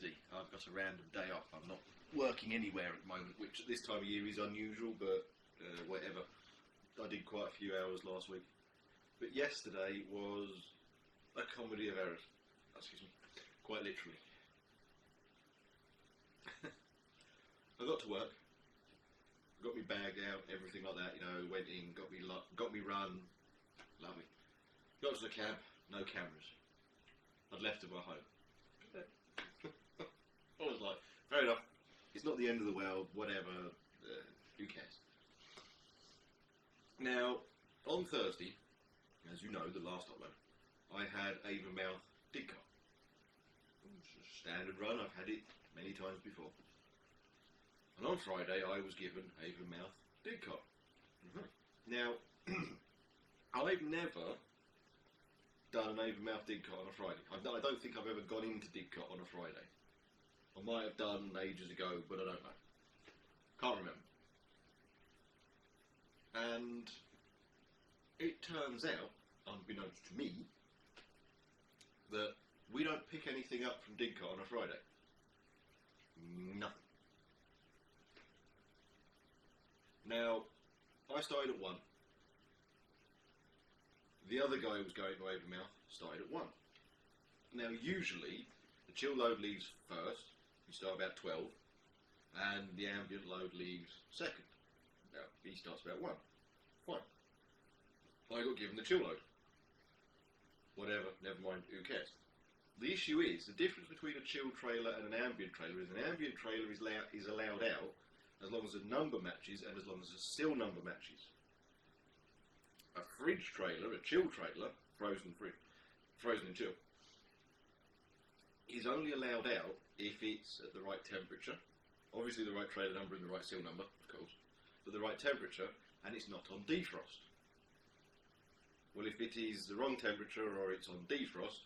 yesterday. I've got a random day off. I'm not working anywhere at the moment, which at this time of year is unusual, but whatever. I did quite a few hours last week. But yesterday was a comedy of errors. Excuse me. Quite literally. I got to work, got me bag out, everything like that, you know, went in, got me run, lovely. Got to the cab, no cameras. I'd left at my home. I was like, fair enough, it's not the end of the world, whatever, who cares? Now, on Thursday, as you know, the last upload, I had Avonmouth Didcot. It's a standard run, I've had it many times before. And on Friday, I was given Avonmouth Didcot. Now, I've never done an Avonmouth Didcot on a Friday. I don't think I've ever gone into Didcot on a Friday. I might have done ages ago, but I don't know. Can't remember. And it turns out, unbeknownst to me, that we don't pick anything up from Didcot on a Friday. Nothing. Now, I started at 1. The other guy who was going to Avonmouth started at 1. Now, usually, the chill load leaves first, you start about 12, and the ambient load leaves second. Now, he starts about 1. Fine. I got given the chill load. Whatever, never mind, who cares? The issue is, the difference between a chill trailer and an ambient trailer is an ambient trailer is allowed out as long as the number matches and as long as the sill number matches. A fridge trailer, a chill trailer, frozen and chill, is only allowed out if it's at the right temperature, obviously the right trailer number and the right sill number, of course, but the right temperature, and it's not on defrost. Well, if it is the wrong temperature or it's on defrost,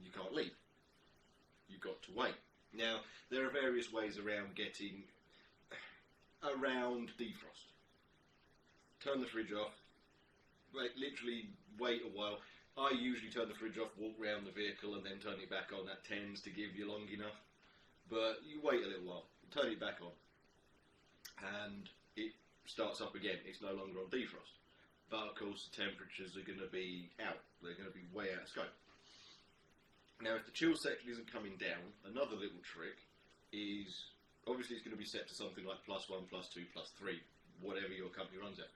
you can't leave. You've got to wait. Now, there are various ways around getting around defrost. Turn the fridge off, literally wait a while. I usually turn the fridge off, walk around the vehicle and then turn it back on. That tends to give you long enough. But you wait a little while, turn it back on, and it starts up again. It's no longer on defrost. But of course the temperatures are going to be out. They're going to be way out of scope. Now if the chill section isn't coming down, another little trick is, obviously it's going to be set to something like +1, +2, +3, whatever your company runs at.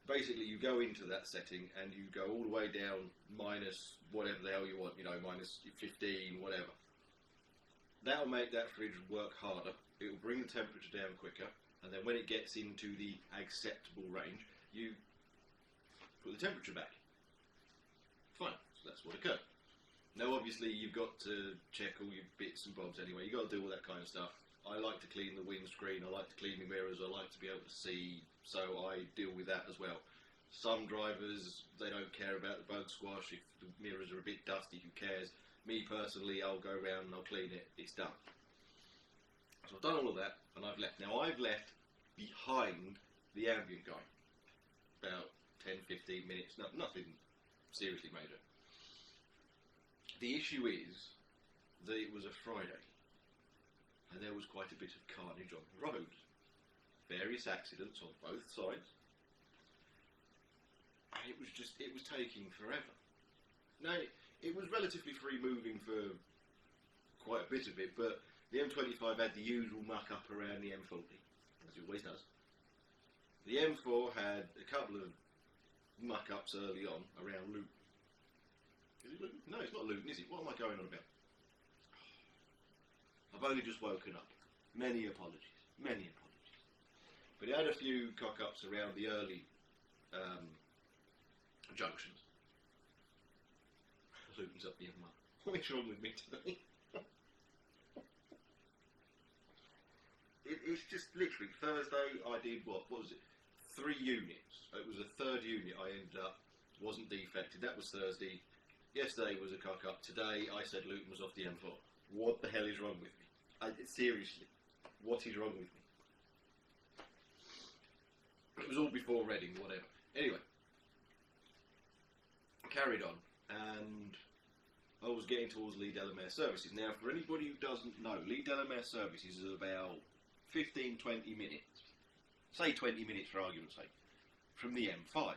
Basically you go into that setting and you go all the way down minus whatever the hell you want, you know, minus 15, whatever. That'll make that fridge work harder. It will bring the temperature down quicker, and then when it gets into the acceptable range, you put the temperature back. Fine, so that's what occurred. Now obviously you've got to check all your bits and bobs anyway, you've got to do all that kind of stuff. I like to clean the windscreen, I like to clean the mirrors, I like to be able to see, so I deal with that as well. Some drivers, they don't care about the bug squash, if the mirrors are a bit dusty, who cares? Me personally, I'll go around and I'll clean it, it's done. So I've done all of that and I've left. Now I've left behind the ambient guy. About 10-15 minutes, nothing seriously major. The issue is that it was a Friday and there was quite a bit of carnage on the road. Various accidents on both sides, and it was taking forever. Now it was relatively free moving for quite a bit of it, but the M25 had the usual muck up around the M40, as it always does. The M4 had a couple of muck-ups early on around Luton. Is it Luton? No, it's not Luton, is it? What am I going on about? I've only just woken up. Many apologies. Many apologies. But it had a few cock-ups around the early junctions. Luton's up the M1. What is wrong with me today? It's just literally, Thursday I did what was it? 3 units. It was the 3rd unit I ended up, wasn't defected. That was Thursday. Yesterday was a cock up. Today I said Luton was off the M4. What the hell is wrong with me? Seriously, what is wrong with me? It was all before Reading, whatever. Anyway, I carried on, and I was getting towards Lee Delamere Services. Now, for anybody who doesn't know, Lee Delamere Services is about 15-20 minutes, say 20 minutes for argument's sake, from the M5.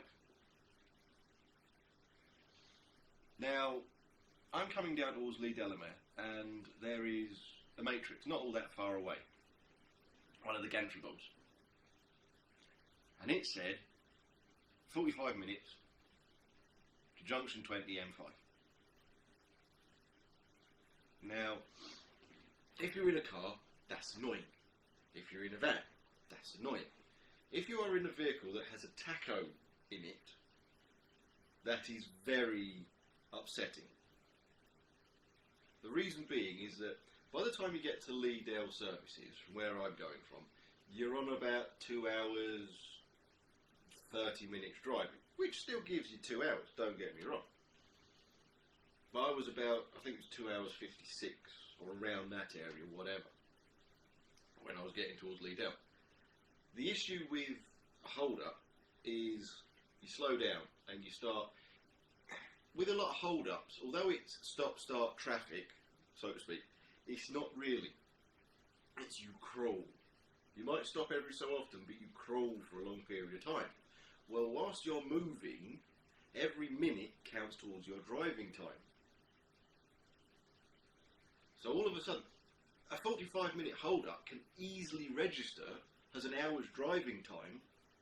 Now, I'm coming down towards Lee Delamere, and there is a matrix not all that far away, one of the gantry bulbs, and it said 45 minutes to junction 20 M5. Now, if you're in a car, that's annoying. If you're in a van, that's annoying. If you are in a vehicle that has a tacho in it, that is very upsetting. The reason being is that by the time you get to Lee Dale Services, from where I'm going from, you're on about 2 hours, 30 minutes driving, which still gives you 2 hours, don't get me wrong. But I was about, I think it was 2 hours 56, or around that area, whatever, when I was getting towards Lee Dale. The issue with a hold-up is you slow down and you start. With a lot of hold-ups, although it's stop-start traffic, so to speak, it's not really. It's you crawl. You might stop every so often, but you crawl for a long period of time. Well, whilst you're moving, every minute counts towards your driving time. So all of a sudden, a 45-minute hold-up can easily register as an hour's driving time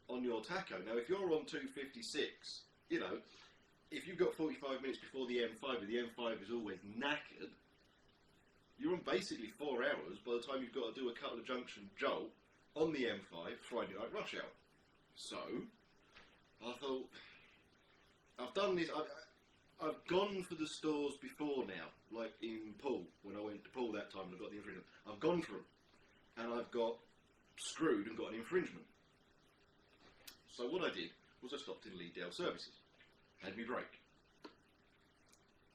on your tacho. Now, if you're on 256, you know, if you've got 45 minutes before the M5, and the M5 is always knackered, you're on basically 4 hours by the time you've got to do a couple of junction jolt on the M5 Friday night rush hour. So, I thought, I've done this, I've gone for the stores before now, like in Poole, when I went to Poole that time and I got the infringement. I've gone for them, and I've got screwed and got an infringement. So what I did was I stopped in Lee Dale Services. Had me break.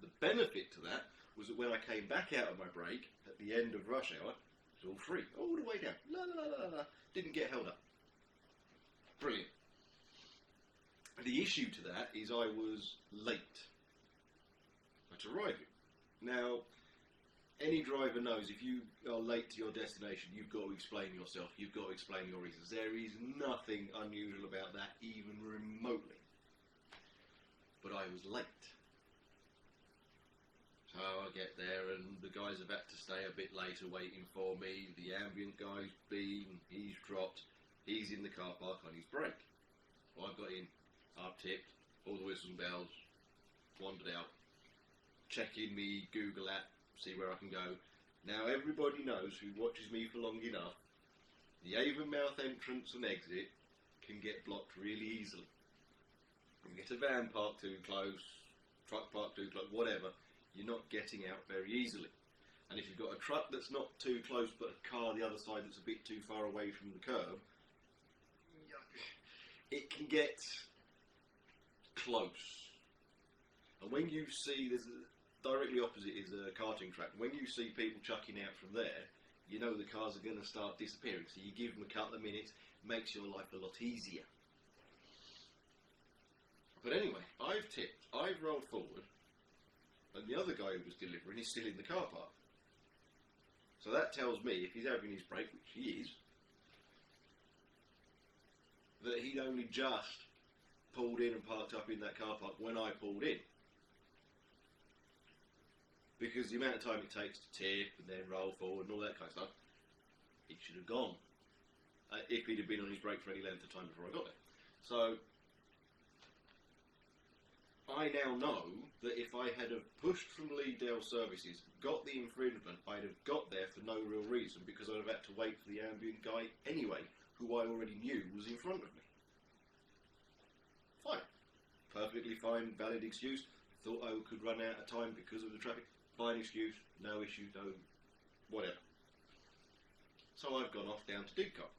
The benefit to that was that when I came back out of my break at the end of rush hour, it was all free, all the way down. La la la la la. Didn't get held up. Brilliant. The issue to that is I was late at arriving. Now, any driver knows if you are late to your destination, you've got to explain yourself. You've got to explain your reasons. There is nothing unusual about that, even remotely. But I was late. So I get there and the guy's about to stay a bit later waiting for me. The ambient guy's been, he's dropped, he's in the car park on his break. Well, I've got in, I've tipped, all the whistles and bells, wandered out, checking me Google app, see where I can go. Now everybody knows who watches me for long enough, the Avonmouth entrance and exit can get blocked really easily. You get a van parked too close, truck parked too close, whatever, you're not getting out very easily. And if you've got a truck that's not too close but a car the other side that's a bit too far away from the curb, it can get close. And when you see, directly opposite is a karting track, when you see people chucking out from there, you know the cars are going to start disappearing. So you give them a couple of minutes, makes your life a lot easier. But anyway, I've tipped, I've rolled forward, and the other guy who was delivering is still in the car park. So that tells me, if he's having his break, which he is, that he'd only just pulled in and parked up in that car park when I pulled in. Because the amount of time it takes to tip and then roll forward and all that kind of stuff, it should have gone. If he'd have been on his break for any length of time before I got there. So, I now know that if I had have pushed from Lee Dale Services, got the infringement, I'd have got there for no real reason because I'd have had to wait for the ambient guy anyway, who I already knew was in front of me. Fine. Perfectly fine, valid excuse. Thought I could run out of time because of the traffic. Fine excuse, no issue, no whatever. So I've gone off down to Didcot.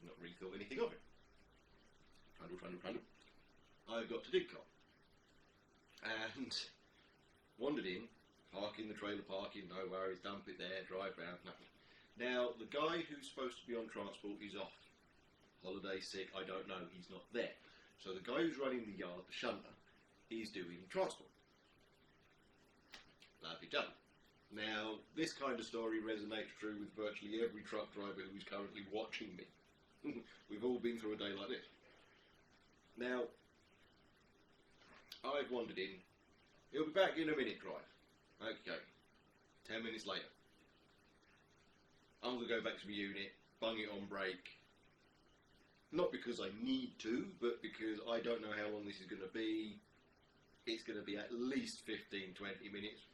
Not really thought anything of it. Trundle. I've got to Didcot. And wandered in, parking the trailer parking, no worries, dump it there, drive round, nothing. Now, the guy who's supposed to be on transport is off. Holiday, sick, I don't know, he's not there. So the guy who's running the yard, the shunter, is doing transport. Lovely done. Now, this kind of story resonates true with virtually every truck driver who is currently watching me. We've all been through a day like this. Now, I've wandered in. He'll be back in a minute drive. Okay. 10 minutes later. I'm going to go back to my unit, bung it on brake. Not because I need to, but because I don't know how long this is going to be. It's going to be at least 15, 20 minutes.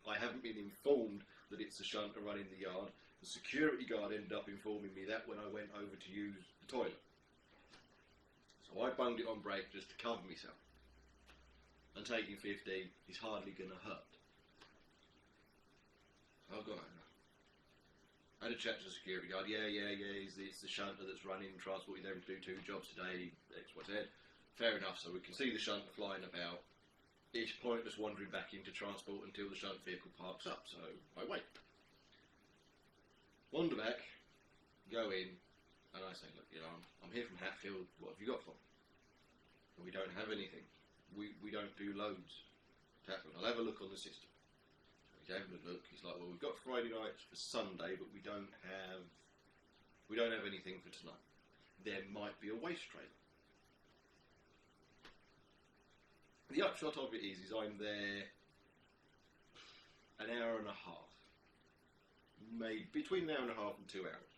I haven't been informed that it's a shunter running the yard. The security guard ended up informing me that when I went over to use the toilet. So I bunged it on brake just to cover myself. And taking 15 is hardly going to hurt. So I've gone over. I had a chat to the security guard. Yeah, it's the shunter that's running, transporting them to do 2 jobs today, X, Y, Z. Fair enough, so we can see the shunter flying about. It's pointless wandering back into transport until the shunt vehicle parks up, so I wait. Wander back, go in, and I say, look, I'm here from Hatfield, what have you got for me? And we don't have anything. We don't do loads. Hatfield, I'll have a look on the system. So he's having a look, he's like, well, we've got Friday nights for Sunday, but we don't have anything for tonight. There might be a waste trailer. The upshot of it is I'm there an hour and a half, maybe between an hour and a half and 2 hours,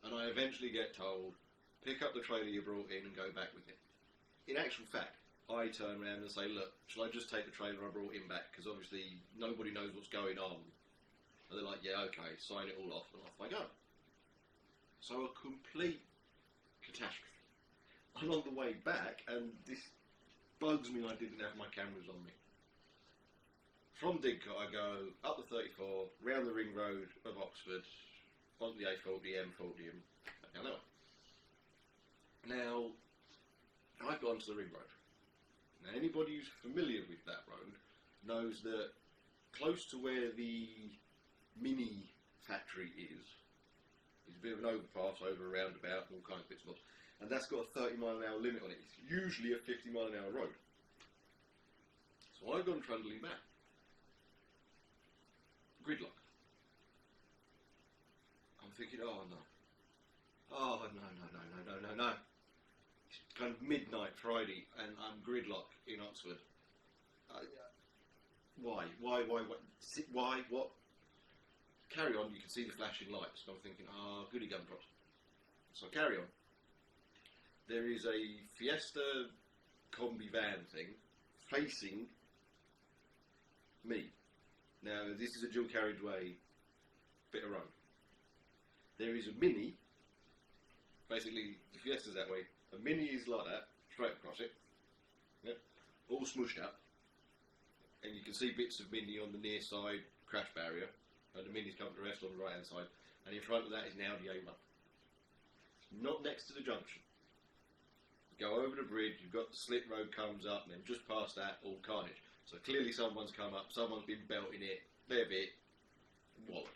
and I eventually get told, pick up the trailer you brought in and go back with it. In actual fact, I turn around and say, look, shall I just take the trailer I brought in back, because obviously nobody knows what's going on, and they're like, yeah, okay, sign it all off, and off I go. So a complete catastrophe. I'm on the way back, and this bugs me I didn't have my cameras on me. From Didcot, I go up the 34, round the ring road of Oxford, onto the A40, M40, and down that way. Now, I've gone to the ring road. Now, anybody who's familiar with that road knows that close to where the Mini factory is a bit of an overpass over a roundabout and all kinds of bits and bobs. And that's got a 30-mile-an-hour limit on it. It's usually a 50-mile-an-hour road. So I've gone trundling back. Gridlock. I'm thinking, oh no. Oh no. It's kind of midnight Friday and I'm gridlock in Oxford. Why? Why? What? Carry on, you can see the flashing lights. And I'm thinking, goody gumdrops. So I carry on. There is a Fiesta combi van thing facing me. Now, this is a dual carriageway bit of road. There is a Mini, basically the Fiesta's that way. A Mini is like that, straight across it, yep, all smushed up. And you can see bits of Mini on the near side crash barrier, and the Mini's coming to rest on the right hand side. And in front of that is an Audi A1. Not next to the junction. Go over the bridge, you've got the slip road comes up, and then just past that, all carnage. So clearly someone's come up, someone's been belting it, their bit, wallet.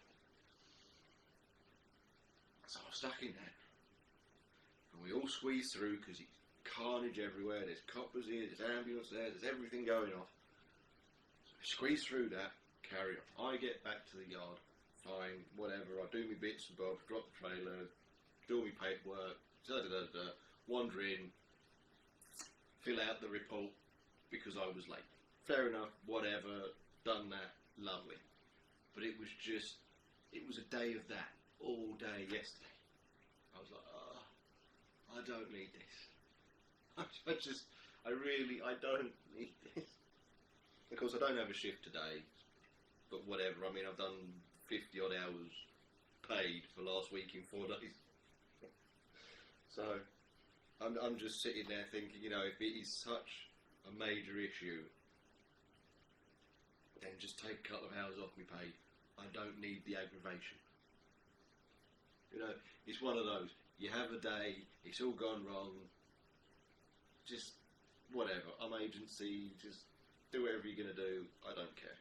So I'm stuck in there. And we all squeeze through because it's carnage everywhere, there's coppers here, there's ambulance there, there's everything going off. So I squeeze through that, carry on. I get back to the yard, fine, whatever, I do my bits and bobs, drop the trailer, do my paperwork, wander in, fill out the report because I was late. Fair enough, whatever, done that, lovely. But it was a day of that, all day yesterday. I was like, I don't need this. I don't need this. Of course, I don't have a shift today, but whatever, I mean, I've done 50 odd hours paid for last week in 4 days. So, I'm just sitting there thinking, if it is such a major issue, then just take a couple of hours off my pay. I don't need the aggravation. It's one of those. You have a day, it's all gone wrong, just whatever. I'm agency, just do whatever you're going to do, I don't care.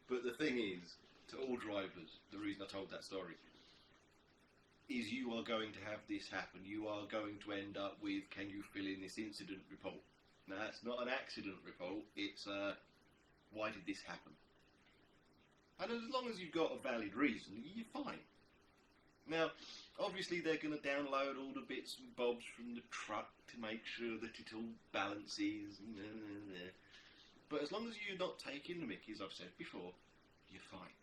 But the thing is, to all drivers, the reason I told that story is you are going to have this happen. You are going to end up with, can you fill in this incident report? Now, it's not an accident report, it's why did this happen? And as long as you've got a valid reason, you're fine. Now, obviously they're going to download all the bits and bobs from the truck to make sure that it all balances. But as long as you're not taking the mickey, as I've said before, you're fine.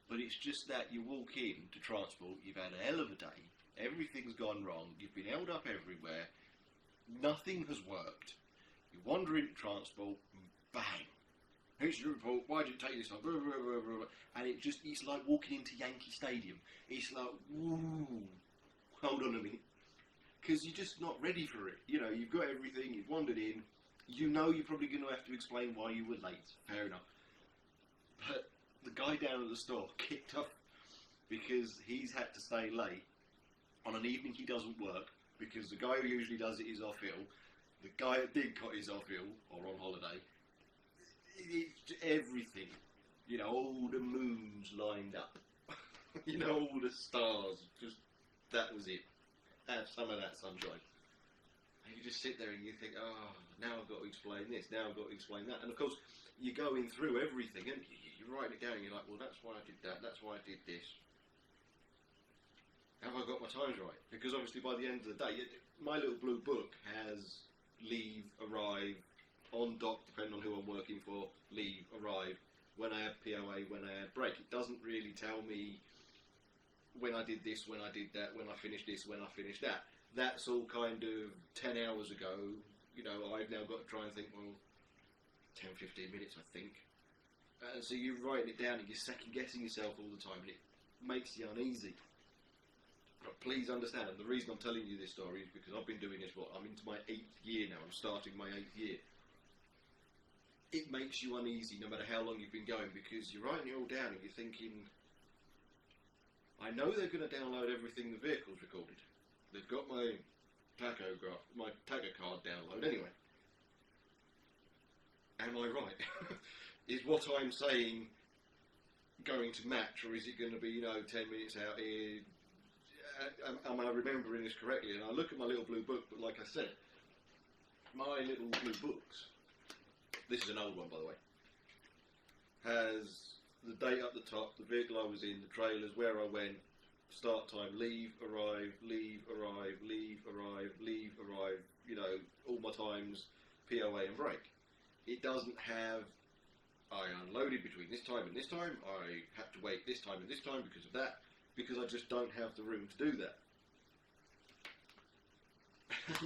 But it's just that you walk in to transport, you've had a hell of a day, everything's gone wrong, you've been held up everywhere, nothing has worked. You wander into transport, and bang! Here's your report, why did it take you this time? And it's like walking into Yankee Stadium. It's like, woo, hold on a minute. Because you're just not ready for it. You know, you've got everything, you've wandered in, you know you're probably going to have to explain why you were late. Fair enough. But the guy down at the store kicked off because he's had to stay late on an evening he doesn't work, because the guy who usually does it is off ill. The guy that did cut is off ill, or on holiday. It's everything. You know, all the moons lined up. You know, all the stars. Just, that was it. Have some of that sunshine. And you just sit there and you think, oh, now I've got to explain this, now I've got to explain that. And of course, you're going through everything, and you're writing it down, you're like, well, that's why I did that, that's why I did this. Have I got my times right? Because obviously by the end of the day, my little blue book has leave, arrive, on dock, depending on who I'm working for, leave, arrive, when I had POA, when I had break. It doesn't really tell me when I did this, when I did that, when I finished this, when I finished that. That's all kind of 10 hours ago. You know, I've now got to try and think, well, 10, 15 minutes, I think. And so you're writing it down and you're second guessing yourself all the time, and it makes you uneasy. But please understand, and the reason I'm telling you this story is because I've been doing this, I'm into my 8th year now, I'm starting my 8th year. It makes you uneasy no matter how long you've been going, because you're writing it all down and you're thinking, I know they're going to download everything the vehicle's recorded. They've got my tachocard download anyway. Am I right? Is what I'm saying going to match, or is it going to be, 10 minutes out here? Am I remembering this correctly? And I look at my little blue book, but like I said, my little blue books, this is an old one by the way, has the date up the top, the vehicle I was in, the trailers, where I went, start time, leave, arrive, leave, arrive, leave, arrive, leave, arrive, all my times, POA and break. It doesn't have, I unloaded between this time and this time, I had to wait this time and this time because of that, because I just don't have the room to do that.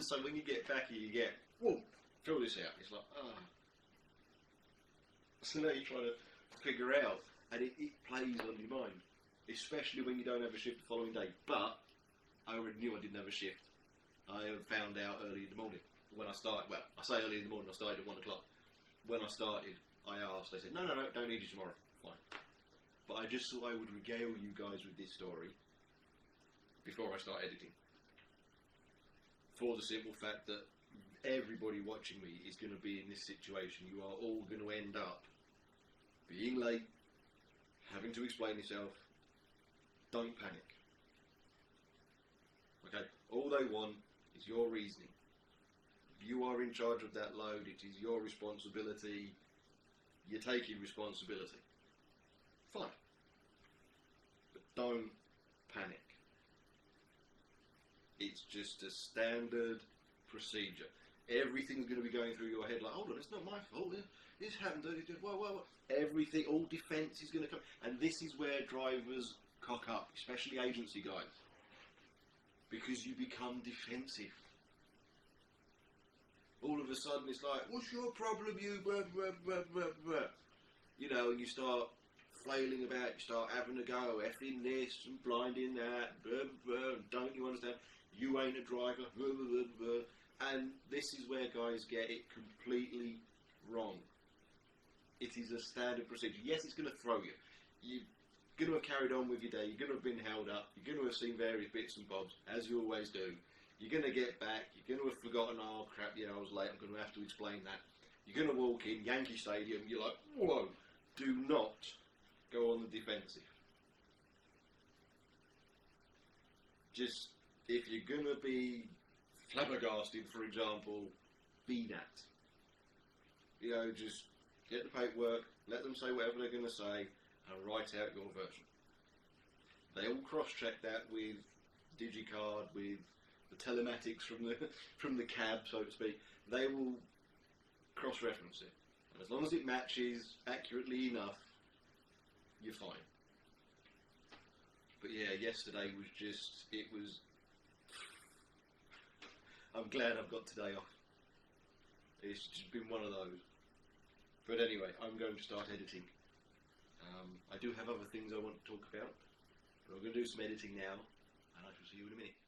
So when you get back here, you get, whoa, fill this out. It's like, So now you're trying to figure out, and it plays on your mind, especially when you don't have a shift the following day. But I already knew I didn't have a shift. I found out early in the morning when I started. Well, I say early in the morning, I started at 1 o'clock. When I started, I asked, they said, no, don't need you tomorrow. Fine. But I just thought I would regale you guys with this story before I start editing. For the simple fact that everybody watching me is going to be in this situation. You are all going to end up being late, having to explain yourself. Don't panic. Okay? All they want is your reasoning. You are in charge of that load. It is your responsibility. You're taking responsibility. Fine. But don't panic. It's just a standard procedure. Everything's going to be going through your head like, hold on, it's not my fault. This happened. Whoa. Everything, all defence is going to come. And this is where drivers cock up, especially agency guys. Because you become defensive. All of a sudden it's like, what's your problem, you blah, blah, blah, blah, blah. And you start flailing about, you start having a go, effing this and blinding that, blah, blah, don't you understand? You ain't a driver, blah, blah, blah, blah. And this is where guys get it completely wrong. It is a standard procedure. Yes, it's going to throw you. You're going to have carried on with your day, you're going to have been held up, you're going to have seen various bits and bobs, as you always do. You're going to get back, you're going to have forgotten, oh crap, I was late, I'm going to have to explain that. You're going to walk in, Yankee Stadium, you're like, whoa, do not go on the defensive. Just, if you're going to be flabbergasted, for example, be that. You know, just get the paperwork, let them say whatever they're going to say, and write out your version. They all cross-check that with DigiCard, with the telematics from the cab, so to speak. They will cross-reference it, and as long as it matches accurately enough, you're fine. But yeah, yesterday was just, it was, I'm glad I've got today off. It's just been one of those. But anyway, I'm going to start editing. I do have other things I want to talk about, but I'm going to do some editing now, and I shall see you in a minute.